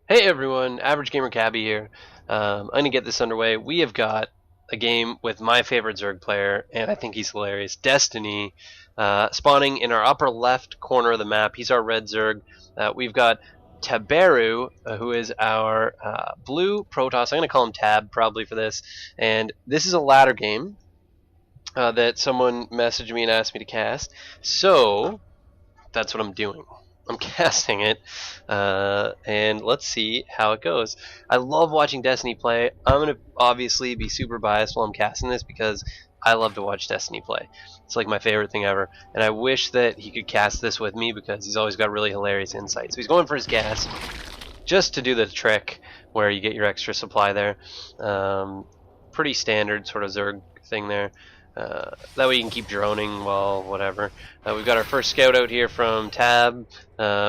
Hey everyone, Average Gamer Cabby here. I'm gonna get this underway. We have got a game with my favorite Zerg player, and I think he's hilarious. Destiny, spawning in our upper left corner of the map. He's our red Zerg. We've got Taberu, who is our blue Protoss. I'm gonna call him Tab probably for this. And this is a ladder game that someone messaged me and asked me to cast. So that's what I'm doing. I'm casting it, and let's see how it goes. I love watching Destiny play. I'm going to obviously be super biased while I'm casting this because I love to watch Destiny play. It's like my favorite thing ever, and I wish that he could cast this with me because he's always got really hilarious insights. So he's going for his gas just to do the trick where you get your extra supply there. Pretty standard sort of Zerg thing there. That way you can keep droning while whatever. We've got our first scout out here from Tab.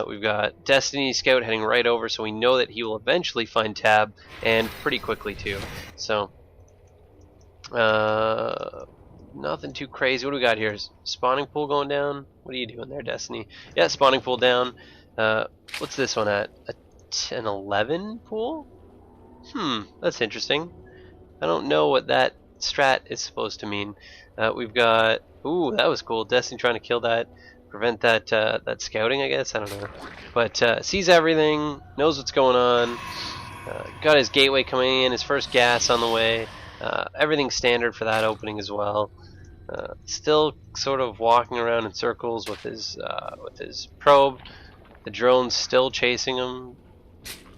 We've got Destiny scout heading right over, so we know that he will eventually find Tab, and pretty quickly too. So nothing too crazy. What do we got here? Spawning pool going down. What are you doing there, Destiny? Yeah, spawning pool down. What's this one at? An 11 pool? That's interesting. I don't know what that strat is supposed to mean. We've got, ooh, that was cool. Destiny trying to kill that, prevent that that scouting, I guess. I don't know, but sees everything, knows what's going on. Got his gateway coming in, his first gas on the way. Everything's standard for that opening as well. Still sort of walking around in circles with his probe. The drone's still chasing him.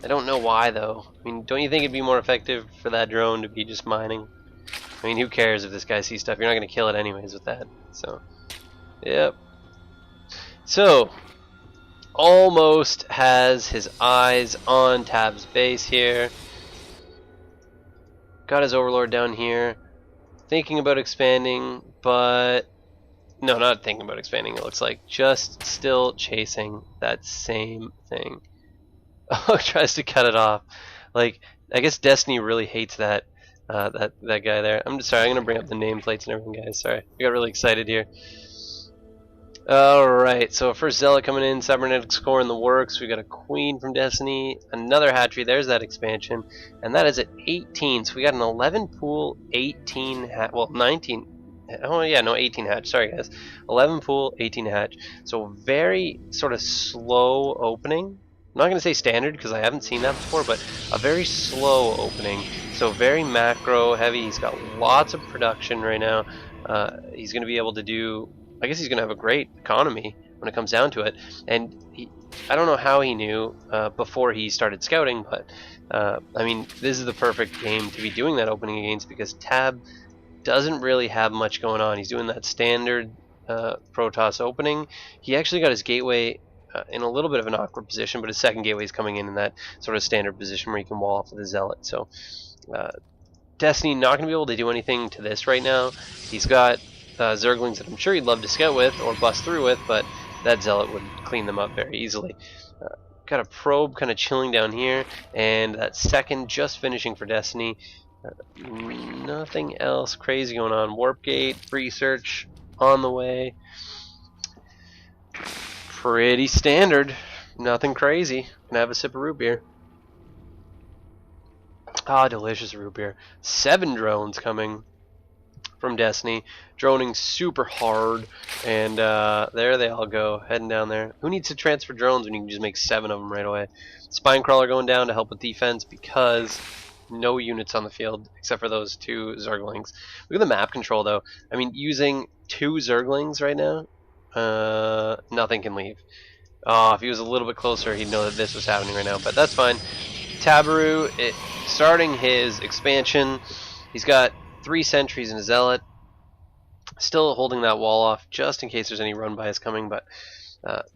I don't know why though. I mean, don't you think it'd be more effective for that drone to be just mining? I mean, who cares if this guy sees stuff? You're not going to kill it anyways with that. So, yep. So, almost has his eyes on Tab's base here. Got his overlord down here. Thinking about expanding, but no, not thinking about expanding, it looks like. Just still chasing that same thing. Oh, tries to cut it off. Like, I guess Destiny really hates that that guy there. I'm just sorry. I'm gonna bring up the nameplates and everything, guys. Sorry, I got really excited here. All right, so first zealot coming in, cybernetics core in the works. We got a queen from Destiny, another hatchery. There's that expansion, and that is at 18. So we got an 11 pool, 18 well 19. Oh yeah, no 18 hatch. Sorry guys, 11 pool, 18 hatch. So very sort of slow opening. I'm not going to say standard because I haven't seen that before, but a very slow opening. So very macro heavy. He's got lots of production right now. He's going to be able to do, I guess he's going to have a great economy when it comes down to it. And I don't know how he knew before he started scouting, but I mean, this is the perfect game to be doing that opening against because Tab doesn't really have much going on. He's doing that standard Protoss opening. He actually got his gateway in a little bit of an awkward position, but his second gateway is coming in that sort of standard position where you can wall off with a zealot. So Destiny not going to be able to do anything to this right now. He's got Zerglings that I'm sure he'd love to scout with or bust through with, but that zealot would clean them up very easily. Got a probe kind of chilling down here, and that second just finishing for Destiny. Nothing else crazy going on. Warp gate, research on the way. Pretty standard, nothing crazy. Can I have a sip of root beer? Ah, delicious root beer. 7 drones coming from Destiny, droning super hard, and there they all go, heading down there. Who needs to transfer drones when you can just make 7 of them right away? Spine crawler going down to help with defense because no units on the field except for those 2 Zerglings. Look at the map control though. I mean, using 2 Zerglings right now, nothing can leave. Oh, if he was a little bit closer, he'd know that this was happening right now, but that's fine. Taberu, starting his expansion. He's got 3 sentries and a zealot. Still holding that wall off just in case there's any run bys coming, but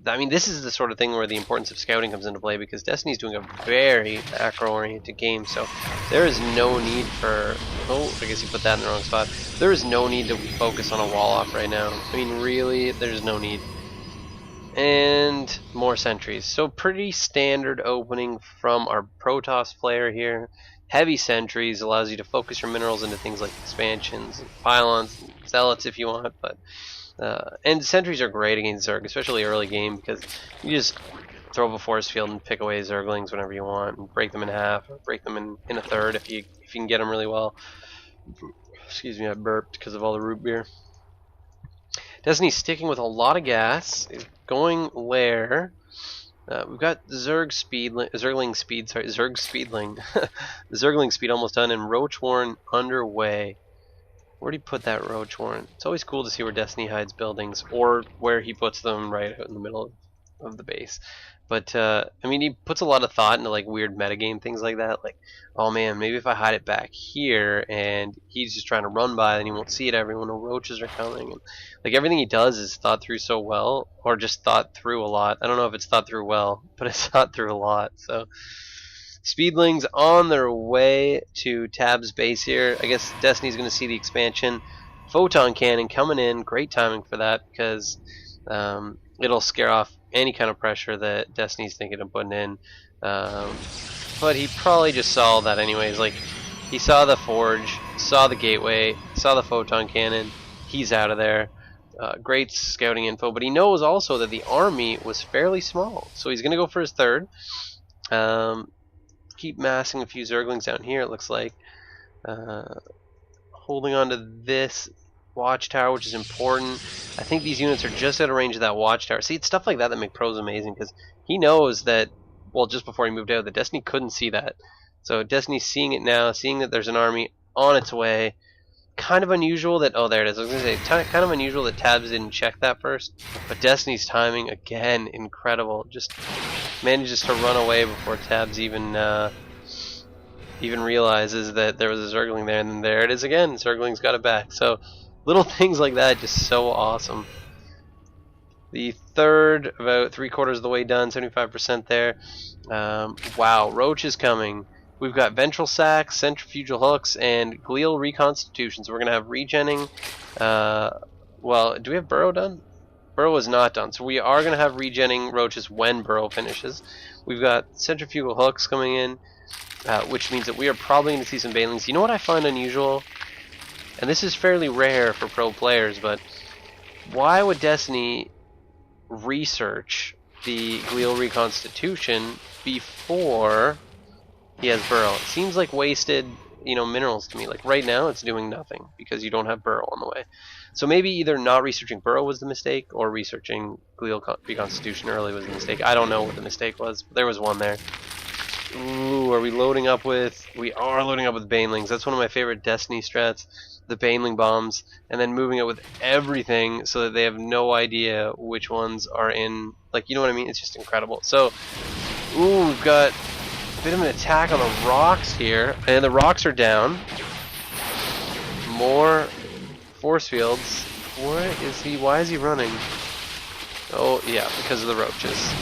I mean, this is the sort of thing where the importance of scouting comes into play because Destiny's doing a very macro-oriented game, so there is no need for... Oh, I guess you put that in the wrong spot. There is no need to focus on a wall-off right now. I mean, really, there's no need. And more sentries. So pretty standard opening from our Protoss player here. Heavy sentries allows you to focus your minerals into things like expansions, and pylons, and zealots if you want, but... and sentries are great against Zerg, especially early game, because you just throw up a force field and pick away Zerglings whenever you want, and break them in half, or break them in a third if you can get them really well. Excuse me, I burped because of all the root beer. Destiny's sticking with a lot of gas. Is going where? We've got Zerg Speedling speed. Sorry, Zerg Speedling. Zergling speed almost done, and Roach Warren underway. Where'd he put that Roach Warren? It's always cool to see where Destiny hides buildings, or where he puts them right out in the middle of the base. But I mean, he puts a lot of thought into like weird metagame things like that. Like, oh man, maybe if I hide it back here, and he's just trying to run by, then he won't see it. Everyone, no roaches are coming, and like everything he does is thought through so well, or just thought through a lot. I don't know if it's thought through well, but it's thought through a lot. So. Speedlings on their way to Tab's base here. I guess Destiny's going to see the expansion. Photon cannon coming in. Great timing for that because it'll scare off any kind of pressure that Destiny's thinking of putting in. But he probably just saw that anyways. Like, he saw the forge, saw the gateway, saw the photon cannon. He's out of there. Great scouting info. But he knows also that the army was fairly small. So he's going to go for his third. Keep massing a few Zerglings down here, it looks like. Holding on to this watchtower, which is important. I think these units are just out of range of that watchtower. See, it's stuff like that that make pros amazing, because he knows that, well, just before he moved out, that Destiny couldn't see that. So Destiny's seeing it now, seeing that there's an army on its way. Kind of unusual that, oh, there it is. I was going to say, kind of unusual that Tabs didn't check that first. But Destiny's timing, again, incredible. Just manages to run away before Tabs even realizes that there was a Zergling there. And then there it is again. Zergling's got it back. So little things like that, just so awesome. The third, about 3/4 of the way done, 75% there. Wow, Roach is coming. We've got ventral sacks, centrifugal hooks, and glial reconstitution. So we're going to have regenning. Well, do we have burrow done? Burrow is not done. So we are going to have regenning roaches when burrow finishes. We've got centrifugal hooks coming in, which means that we are probably going to see some banelings. You know what I find unusual? And this is fairly rare for pro players, but why would Destiny research the glial reconstitution before he has burrow? It seems like wasted, minerals to me. Like right now, it's doing nothing because you don't have burrow on the way. So maybe either not researching burrow was the mistake, or researching glial reconstitution early was the mistake. I don't know what the mistake was, but there was one there. Ooh, are we loading up with? We are loading up with banelings. That's one of my favorite Destiny strats, the baneling bombs, and then moving it with everything so that they have no idea which ones are in. Like, you know what I mean? It's just incredible. So, ooh, we've got bit of an attack on the rocks here, and the rocks are down. More force fields. Where is he? Why is he running? Oh yeah, because of the roaches.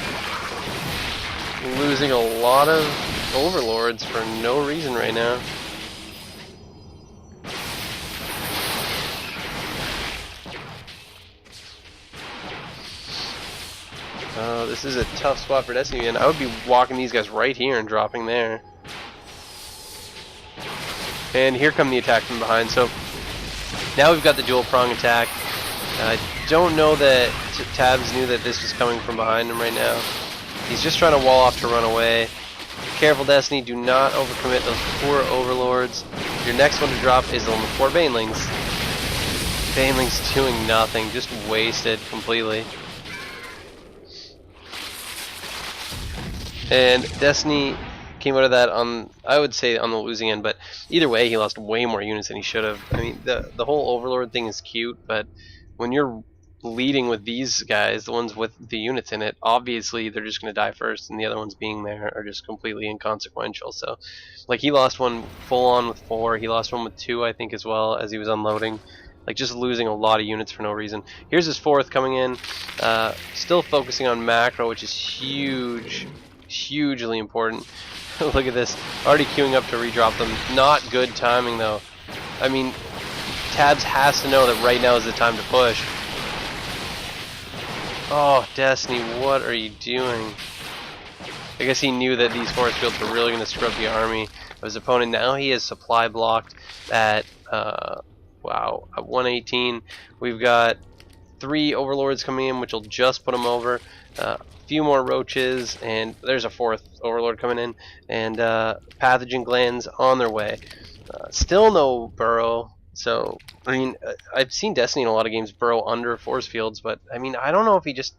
Losing a lot of overlords for no reason right now. This is a tough spot for Destiny, and I would be walking these guys right here and dropping there. And here come the attack from behind. So now we've got the dual prong attack. I don't know that Tabs knew that this was coming from behind him right now. He's just trying to wall off to run away. Careful, Destiny, do not overcommit those poor overlords. Your next one to drop is on the 4 banelings. Banelings doing nothing, just wasted completely. And Destiny came out of that on, I would say, on the losing end, but either way, he lost way more units than he should have. I mean, the whole Overlord thing is cute, but when you're leading with these guys, the ones with the units in it, obviously they're just going to die first, and the other ones being there are just completely inconsequential. So, like, he lost one full on with 4, he lost one with 2, I think, as well, as he was unloading. Like, just losing a lot of units for no reason. Here's his 4th coming in, still focusing on macro, which is huge. Hugely important. Look at this, already queuing up to redrop them. Not good timing though. I mean, Tabs has to know that right now is the time to push. Oh, Destiny, what are you doing? I guess he knew that these force fields were really going to screw up the army of his opponent. Now he is supply blocked at wow, at 118. We've got 3 overlords coming in, which will just put him over. few more roaches, and there's a 4th overlord coming in, and pathogen glands on their way. Still no burrow. So I mean, I've seen Destiny in a lot of games burrow under force fields, but I mean, I don't know if he just.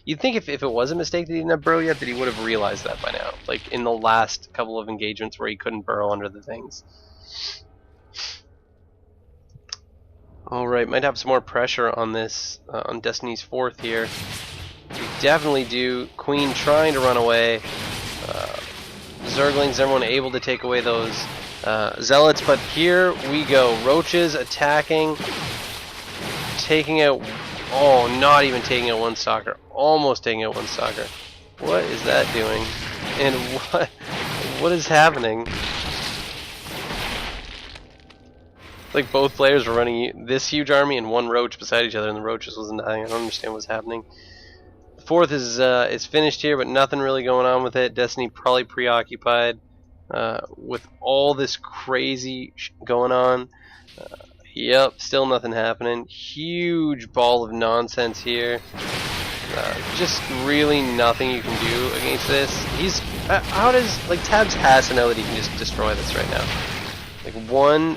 You'd think if it was a mistake that he didn't have burrow yet, that he would have realized that by now. Like in the last couple of engagements where he couldn't burrow under the things. Alright, might have some more pressure on this, on Destiny's 4th here. We definitely do. Queen trying to run away. Zerglings, everyone able to take away those zealots, but here we go. Roaches attacking, taking out. Oh, not even taking out one stalker. Almost taking out one stalker. What is that doing? And what is happening? Like both players were running this huge army and one roach beside each other, and the roaches wasn't dying. I don't understand what's happening. The 4th is finished here, but nothing really going on with it. Destiny probably preoccupied with all this crazy going on. Yep, still nothing happening. Huge ball of nonsense here. Just really nothing you can do against this. How does, like, Tabs has to know that he can just destroy this right now. Like one,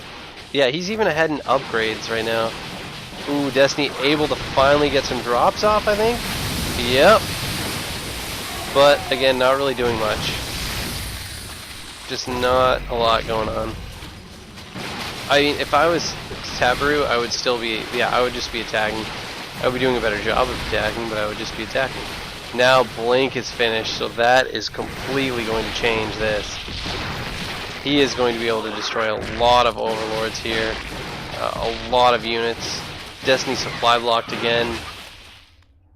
yeah, he's even ahead in upgrades right now. Ooh, Destiny able to finally get some drops off, I think. Yep. But again, not really doing much. Just not a lot going on. I mean, if I was Taberu, I would still be, I would just be attacking. I would be doing a better job of attacking, but I would just be attacking. Now Blink is finished, so that is completely going to change this. He is going to be able to destroy a lot of overlords here, a lot of units. Destiny supply blocked again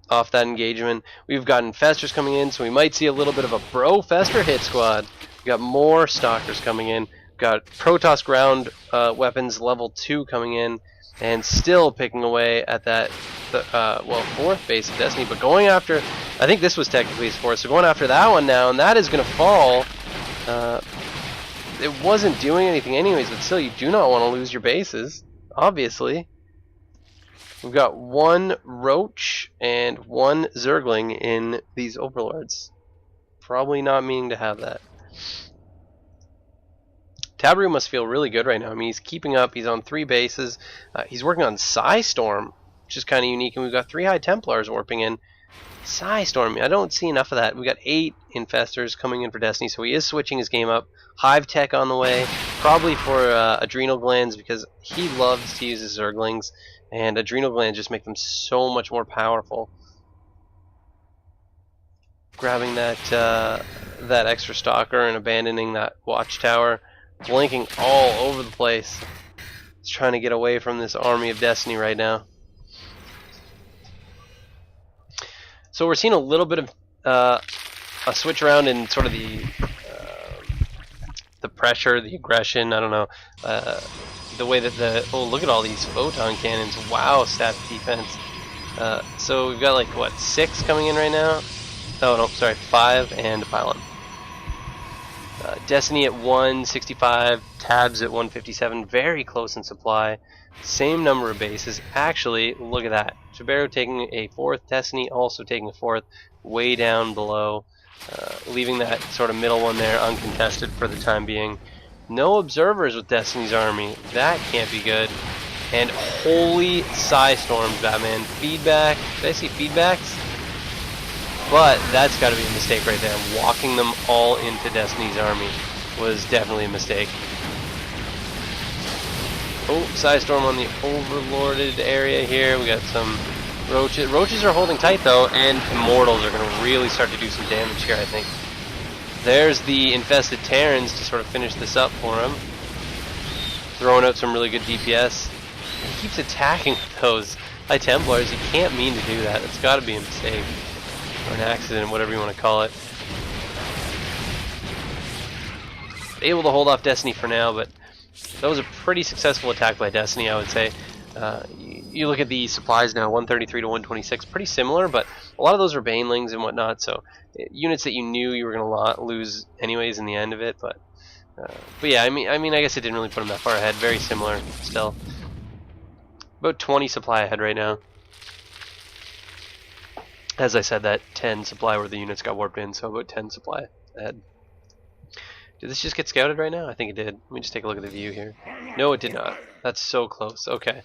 off that engagement. We've got Infestors coming in, so we might see a little bit of a Bro Fester hit squad. We've got more Stalkers coming in. Got Protoss ground weapons level 2 coming in, and still picking away at that, well, 4th base of Destiny, but going after, I think this was technically his 4th, so going after that one now, and that is going to fall. It wasn't doing anything anyways, but still, you do not want to lose your bases, obviously. We've got one Roach and one Zergling in these Overlords. Probably not meaning to have that. Taberu must feel really good right now. I mean, he's keeping up. He's on 3 bases. He's working on Psystorm, which is kind of unique. And we've got 3 High Templars warping in. Psystorm, I don't see enough of that. We've got 8 Infestors coming in for Destiny, so he is switching his game up. Hive Tech on the way, probably for Adrenal Glands, because he loves to use his Zerglings, and Adrenal Glands just make them so much more powerful. Grabbing that that extra Stalker and abandoning that Watchtower. Blinking all over the place. He's trying to get away from this army of Destiny right now. So we're seeing a little bit of a switch around in sort of the pressure, the aggression. I don't know, the way that oh, look at all these photon cannons! Wow, static defense. So we've got like what, 6 coming in right now? Oh no, sorry, 5 and a pylon. Destiny at 165, Tabs at 157, very close in supply. Same number of bases. Actually, look at that. Taberu taking a 4th, Destiny also taking a 4th, way down below, leaving that sort of middle one there uncontested for the time being. No observers with Destiny's army. That can't be good. And holy Psystorms, Batman. Feedback. Did I see feedbacks? But that's got to be a mistake right there. Walking them all into Destiny's army was definitely a mistake. Oh, Psystorm on the overlorded area here. We got some roaches. Roaches are holding tight though, and immortals are going to really start to do some damage here, I think. There's the infested Terrans to sort of finish this up for him. Throwing out some really good DPS. He keeps attacking those High Templars. You can't mean to do that. It's got to be a mistake. Or an accident, whatever you want to call it. Able to hold off Destiny for now, but that was a pretty successful attack by Destiny, I would say. You look at the supplies now, 133 to 126, pretty similar, but a lot of those are Banelings and whatnot, so units that you knew you were going to lose anyways in the end of it, but yeah, I mean, I guess it didn't really put them that far ahead. Very similar still. About 20 supply ahead right now. As I said, that 10 supply where the units got warped in, so about 10 supply ahead. Did this just get scouted right now? I think it did. Let me just take a look at the view here. No, it did not. That's so close. Okay.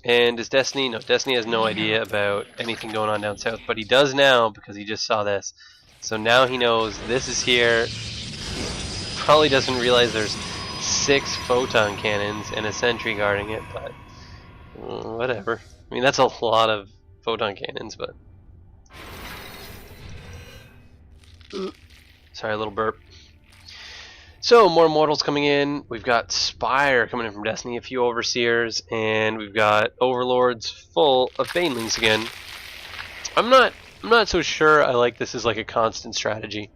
And is Destiny? No, Destiny has no idea about anything going on down south, but he does now because he just saw this. So now he knows this is here. He probably doesn't realize there's 6 photon cannons and a sentry guarding it, but whatever. I mean, that's a lot of photon cannons, but... Sorry, a little burp. So, more Immortals coming in. We've got Spire coming in from Destiny, a few Overseers, and we've got Overlords full of Banelings again. I'm not so sure I like this as like a constant strategy.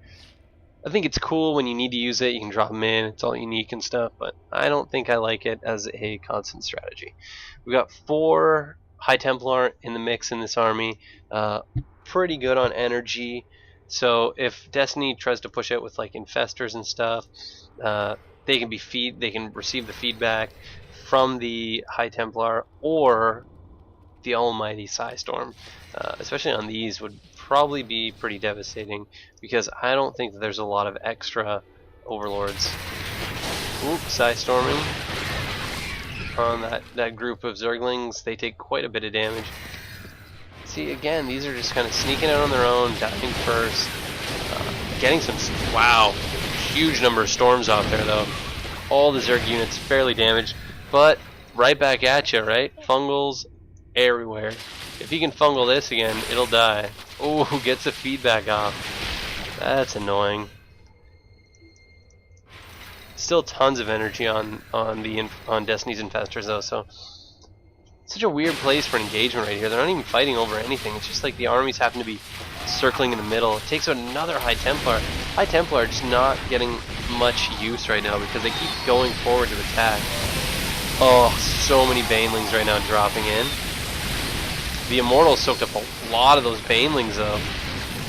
I think it's cool when you need to use it, you can drop them in, it's all unique and stuff, but I don't think I like it as a constant strategy. We've got 4 High Templar in the mix in this army, pretty good on energy. So if Destiny tries to push out with like infestors and stuff, they can receive the feedback from the High Templar or the almighty Psystorm. Especially on these would probably be pretty devastating because I don't think that there's a lot of extra overlords. Oop, Psystorming on that group of Zerglings. They take quite a bit of damage. See, again, these are just kind of sneaking out on their own, diving first, getting some, wow, huge number of storms off there though. All the Zerg units fairly damaged, but right back at you, right? Fungals everywhere. If he can fungal this again, it'll die. Oh, gets the feedback off. That's annoying. Still tons of energy on Destiny's Infestors though, so such a weird place for an engagement right here. They're not even fighting over anything. It's just like the armies happen to be circling in the middle. It takes out another High Templar. High Templar are just not getting much use right now because they keep going forward to attack. Oh, so many Banelings right now dropping in. The Immortals soaked up a lot of those Banelings though.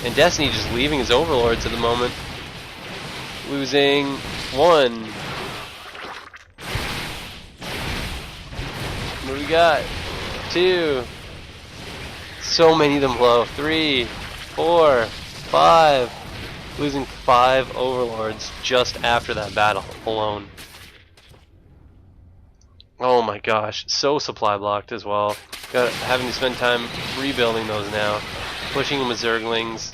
And Destiny just leaving his Overlords at the moment. Losing 1. What do we got? 2. So many of them low. 3, 4, 5. Losing 5 Overlords just after that battle alone. Oh my gosh. So supply blocked as well. Having to spend time rebuilding those now. Pushing them with Zerglings.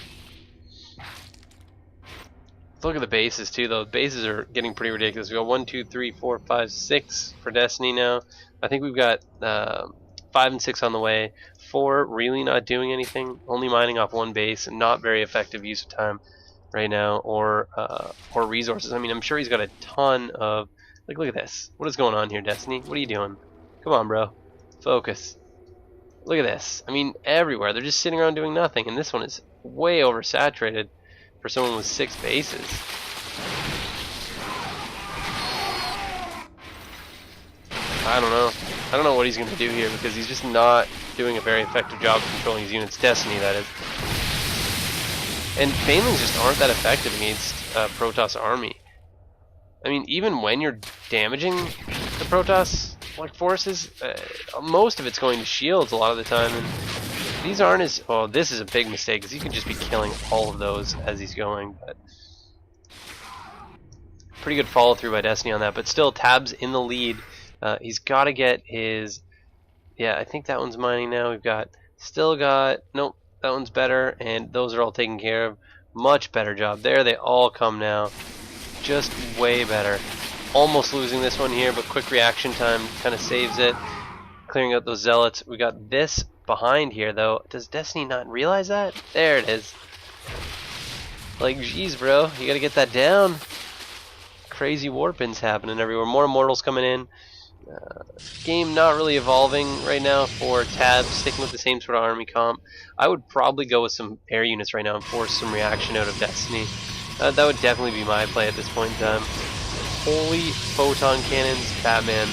Look at the bases too though. The bases are getting pretty ridiculous. We got 1, 2, 3, 4, 5, 6 for Destiny now. I think we've got 5 and 6 on the way. 4 really not doing anything, only mining off 1 base, and not very effective use of time right now, or resources. I mean, I'm sure he's got a ton of. Like, look at this. What is going on here, Destiny? What are you doing? Come on, bro. Focus. Look at this. I mean, everywhere. They're just sitting around doing nothing, and this one is way oversaturated for someone with 6 bases. I don't know. I don't know what he's going to do here because he's just not doing a very effective job of controlling his units. Destiny, that is. And Banelings just aren't that effective against Protoss army. I mean, even when you're damaging the Protoss like forces, most of it's going to shields a lot of the time. And these aren't as... Oh, this is a big mistake because he could just be killing all of those as he's going. But pretty good follow through by Destiny on that. But still, Tab's in the lead. He's got to get his... Yeah, I think that one's mining now. We've got... Still got... Nope, that one's better. And those are all taken care of. Much better job. There they all come now. Just way better. Almost losing this one here, but quick reaction time kind of saves it. Clearing out those Zealots. We got this behind here, though. Does Destiny not realize that? There it is. Like, geez, bro. You got to get that down. Crazy warpins happening everywhere. More Immortals coming in. Game not really evolving right now for Tab, sticking with the same sort of army comp. I would probably go with some air units right now and force some reaction out of Destiny. That would definitely be my play at this point in time. Holy photon cannons, Batman.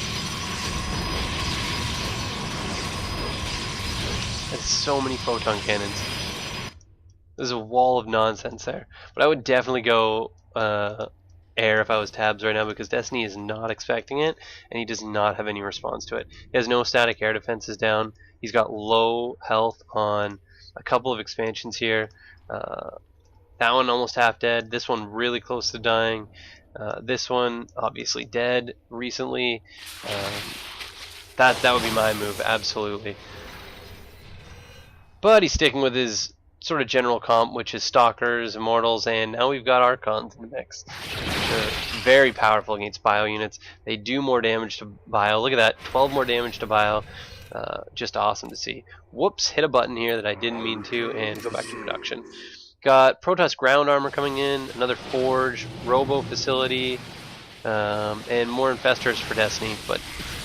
That's so many photon cannons. There's a wall of nonsense there. But I would definitely go air if I was Tabs right now because Destiny is not expecting it and he does not have any response to it. He has no static air defenses down. He's got low health on a couple of expansions here. That one almost half dead. This one really close to dying. This one obviously dead recently. That would be my move, absolutely. But he's sticking with his sort of general comp, which is Stalkers, Immortals, and now we've got Archons in the mix. They're very powerful against bio units. They do more damage to bio. Look at that, 12 more damage to bio. Just awesome to see. Whoops, hit a button here that I didn't mean to, and go back to production. Got Protoss ground armor coming in, another Forge, Robo facility, and more Infestors for Destiny, but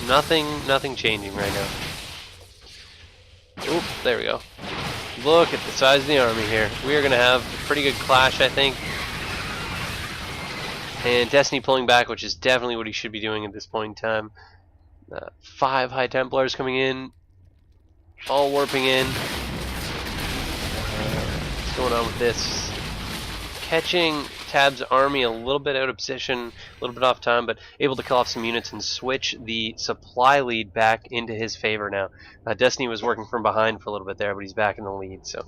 nothing changing right now. Oop, there we go. Look at the size of the army here. We are going to have a pretty good clash, I think. And Destiny pulling back, which is definitely what he should be doing at this point in time. 5 High Templars coming in. All warping in. What's going on with this? Catching Tab's army a little bit out of position, a little bit off time, but able to kill off some units and switch the supply lead back into his favor now. Destiny was working from behind for a little bit there, but he's back in the lead, so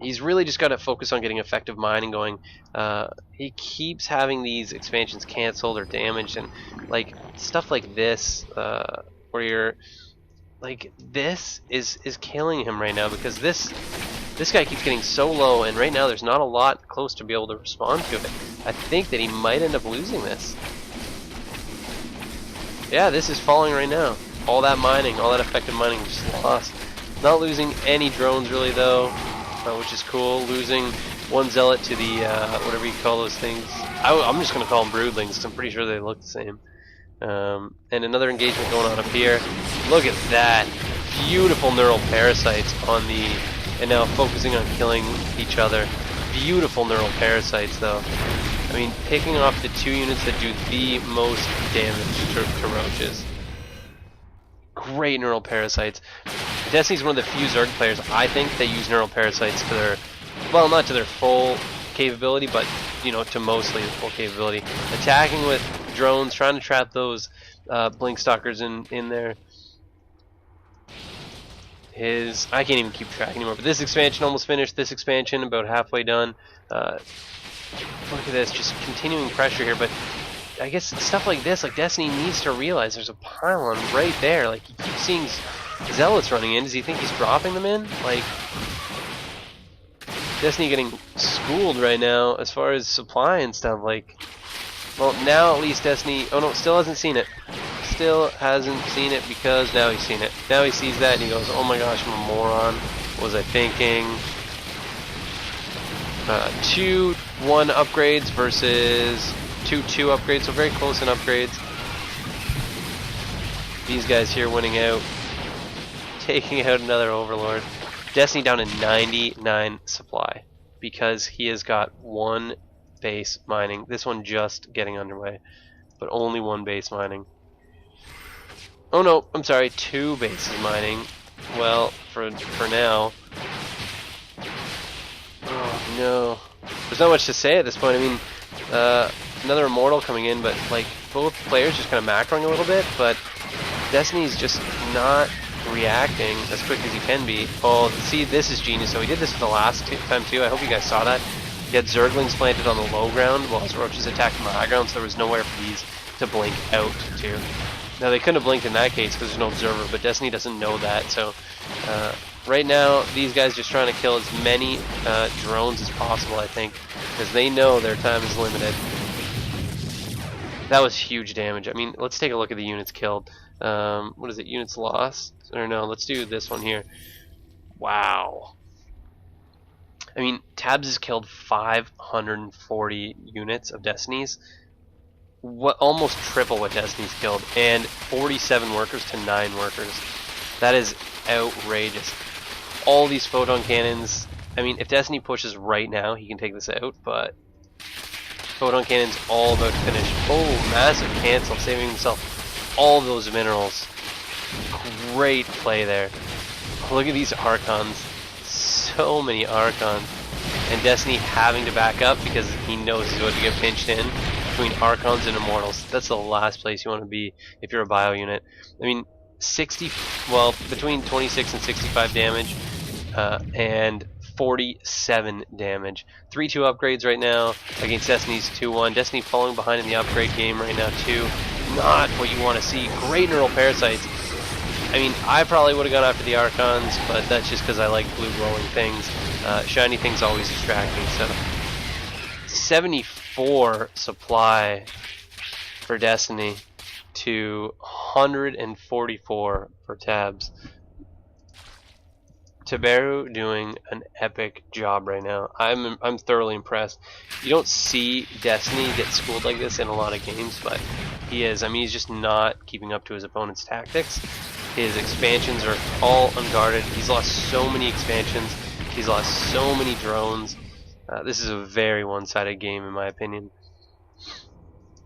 he's really just got to focus on getting effective mining going. He keeps having these expansions canceled or damaged, and like stuff like this, where you're like, this is killing him right now, because this guy keeps getting so low, and right now there's not a lot close to be able to respond to it. I think that he might end up losing this. Yeah, this is falling right now. All that mining, all that effective mining just lost. Not losing any drones really though, which is cool. Losing one zealot to the, whatever you call those things. I'm just going to call them broodlings, because I'm pretty sure they look the same. And another engagement going on up here. Look at that. Beautiful neural parasites on the... And now focusing on killing each other. Beautiful neural parasites though. I mean, picking off the 2 units that do the most damage to roaches. Great neural parasites. Destiny's one of the few Zerg players, I think, that use neural parasites to their... Well, not to their full capability, but, you know, to mostly the full capability. Attacking with drones, trying to trap those blink stalkers in there. I can't even keep track anymore, but this expansion almost finished, this expansion about halfway done. Look at this, just continuing pressure here, but I guess stuff like this, like Destiny needs to realize there's a pylon right there. Like, he keeps seeing zealots running in. Does he think he's dropping them in? Like, Destiny getting schooled right now as far as supply and stuff. Like, well, now at least Destiny, oh no, still hasn't seen it. Still hasn't seen it, because now he's seen it. Now he sees that and he goes, oh my gosh, I'm a moron. What was I thinking? 2-1 upgrades versus 2-2 upgrades, so very close in upgrades. These guys here winning out, taking out another overlord. Destiny down to 99 supply because he has got 1 base mining. This one just getting underway, but only 1 base mining. Oh no, I'm sorry, 2 bases mining. Well, for now. Oh no. There's not much to say at this point. I mean, another immortal coming in, but like both players just kind of macroing a little bit, but Destiny's just not reacting as quick as he can be. Oh, see, this is genius. So he did this for the last time too. I hope you guys saw that. He had Zerglings planted on the low ground while his roaches attacked the high ground, so there was nowhere for these to blink out to. Now, they couldn't have blinked in that case because there's no observer, but Destiny doesn't know that. So right now, these guys just trying to kill as many drones as possible, I think, because they know their time is limited. That was huge damage. I mean, let's take a look at the units killed. What is it? Units lost? Or no, let's do this one here. Wow. I mean, Tabs has killed 540 units of Destiny's. What, almost triple what Destiny's killed, and 47 workers to 9 workers. That is outrageous. All these photon cannons. I mean, if Destiny pushes right now, he can take this out, but photon cannons all about to finish. Oh, massive cancel, saving himself all those minerals. Great play there. Look at these archons. So many archons. And Destiny having to back up because he knows he's about to get pinched in between archons and immortals. That's the last place you want to be if you're a bio unit. I mean, between 26 and 65 damage. and 47 damage. 3-2 upgrades right now against Destiny's 2-1. Destiny falling behind in the upgrade game right now too. Not what you want to see. Great neural parasites. I mean, I probably would have gone after the archons, but that's just because I like blue glowing things. Shiny things always distract me. So 74 supply for Destiny to 144 for Tabs. Taberu doing an epic job right now. I'm thoroughly impressed. You don't see Destiny get schooled like this in a lot of games, but he is. I mean, he's just not keeping up to his opponent's tactics. His expansions are all unguarded. He's lost so many expansions. He's lost so many drones. This is a very one-sided game in my opinion.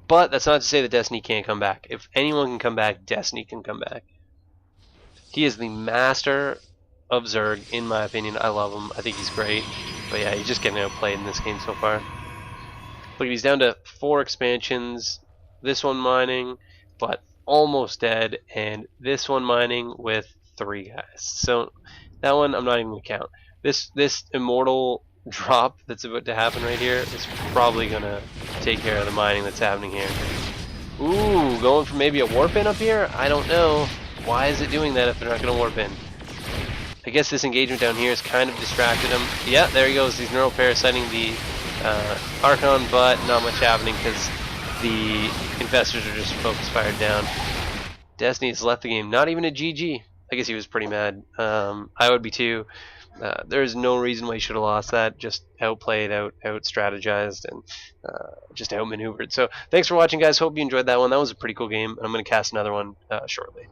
But that's not to say that Destiny can't come back. If anyone can come back, Destiny can come back. He is the master of Zerg, in my opinion. I love him. I think he's great. But yeah, he's just getting outplayed in this game so far. Look, he's down to 4 expansions. This one mining, but almost dead. And this one mining with 3 guys. So that one I'm not even going to count. This immortal drop that's about to happen right here is probably going to take care of the mining that's happening here. Ooh, going for maybe a warp in up here? I don't know. Why is it doing that if they're not going to warp in? I guess this engagement down here has kind of distracted him. Yeah, there he goes. He's neural parasiting the Archon, but not much happening because the infestors are just focus fired down. Destiny's left the game. Not even a GG. I guess he was pretty mad. I would be too. There's no reason why he should have lost that. Just outplayed, out strategized, and just outmaneuvered. So thanks for watching, guys. Hope you enjoyed that one. That was a pretty cool game, and I'm going to cast another one shortly.